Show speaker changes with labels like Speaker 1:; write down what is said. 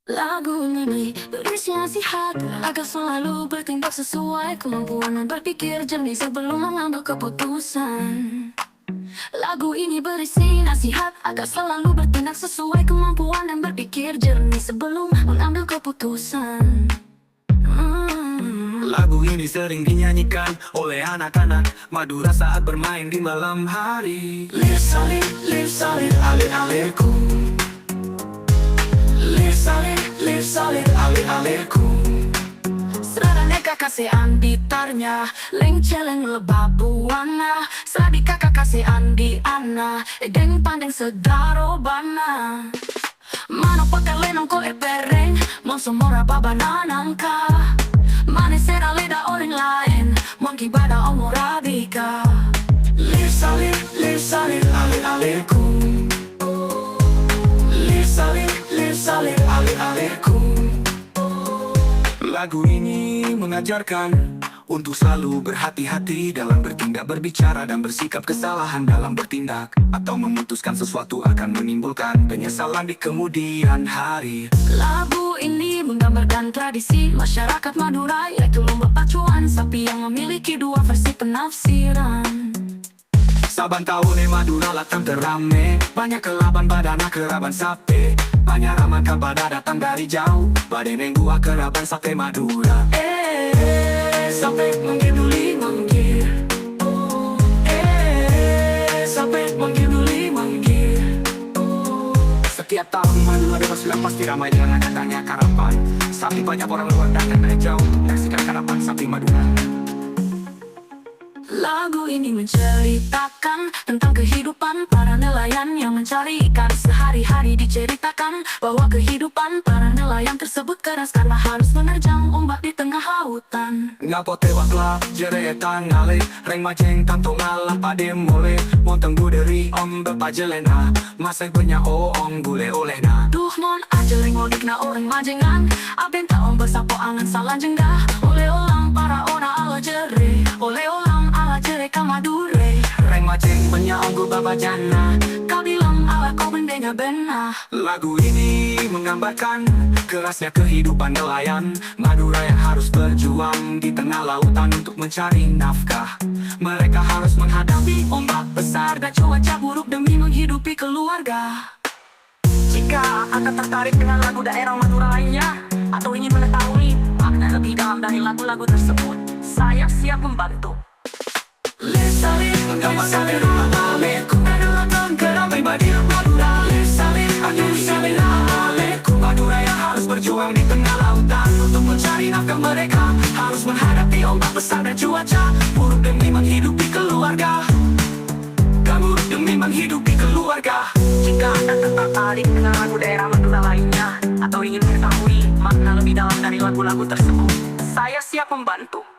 Speaker 1: Lagu ini berisi nasihat agar selalu bertindak sesuai kemampuan dan berpikir jernih sebelum mengambil keputusan. Lagu ini berisi nasihat agar selalu bertindak sesuai kemampuan dan berpikir jernih sebelum mengambil keputusan.
Speaker 2: Lagu ini sering dinyanyikan oleh anak-anak Madura saat bermain di malam hari.
Speaker 1: Lir salib,
Speaker 2: alir-alirku. Lir salib, alir-alirku.
Speaker 1: serane kakasean bitarnya leng celeng lebah buana serabi kakak kasean di ana edeng pandeng sedaro bana mano pakalenong ko pereng monsomora babananangka mane sera leda orang lain monkey bada omorabika.
Speaker 2: Lir salib, alir-alirku. Lir salib, alir-alirku. Lagu ini mengajarkan untuk selalu berhati-hati dalam bertindak, berbicara, dan bersikap. Kesalahan dalam bertindak atau memutuskan sesuatu akan menimbulkan penyesalan di kemudian hari.
Speaker 1: Lagu ini menggambarkan tradisi masyarakat Madura, yaitu lomba pacuan sapi yang memiliki dua versi penafsiran.
Speaker 2: Saban tahun Madura latang terame, banyak kelaban badana keraban sape. Banyak ramakan pada datang dari jauh, badeneng gua keraban sate Madura.
Speaker 1: Sampai menggiduli manggil.
Speaker 2: Sampai menggiduli manggil. Setiap tahun Madura sudah pasti ramai dengan datangnya karapan sapi. Banyak orang luar datang dari jauh untuk menyaksikan karapan sapi Madura.
Speaker 1: Lagu ini menceritakan tentang kehidupan para nelayan yang mencari ikan. Sehari-hari diceritakan bahwa kehidupan para nelayan tersebut keras karena harus menerjang ombak di tengah lautan.
Speaker 2: Ngapo tewak lah jeretan ngale reng maceng tanto ngalah pade mole monteng buderi om bepajelena masai banyak ong gule olehna.
Speaker 1: Duh mon aja leng odik na orang majengan aben ta om besapo angan salah jengdah oleh olang para orang ala jere oleh olang ala jere kamadure
Speaker 2: reng maceng banyak ong gue babajana.
Speaker 1: kau bilang ala kau bendenya benah.
Speaker 2: Lagu ini menggambarkan kerasnya kehidupan nelayan Madura yang harus berjuang di tengah lautan untuk mencari nafkah. Mereka harus menghadapi ombak besar dan cuaca buruk demi menghidupi keluarga.
Speaker 1: Jika Anda tertarik dengan lagu daerah Madura lainnya atau ingin mengetahui makna lebih dalam dari lagu-lagu tersebut, saya siap membantu.
Speaker 2: Lir salib, menggambarkan rumah amirku adalah keramai Madura Madura. Lir salib, alir-alirku. Madura yang harus berjuang di tengah lautan untuk mencari nafkah. Mereka harus menghadapi ombak besar dan cuaca buruk demi menghidupi keluarga. Kamu demi menghidupi keluarga.
Speaker 1: Jika Anda tertarik dengan lagu daerah Madura lainnya atau ingin mengetahui makna lebih dalam dari lagu-lagu tersebut, saya siap membantu.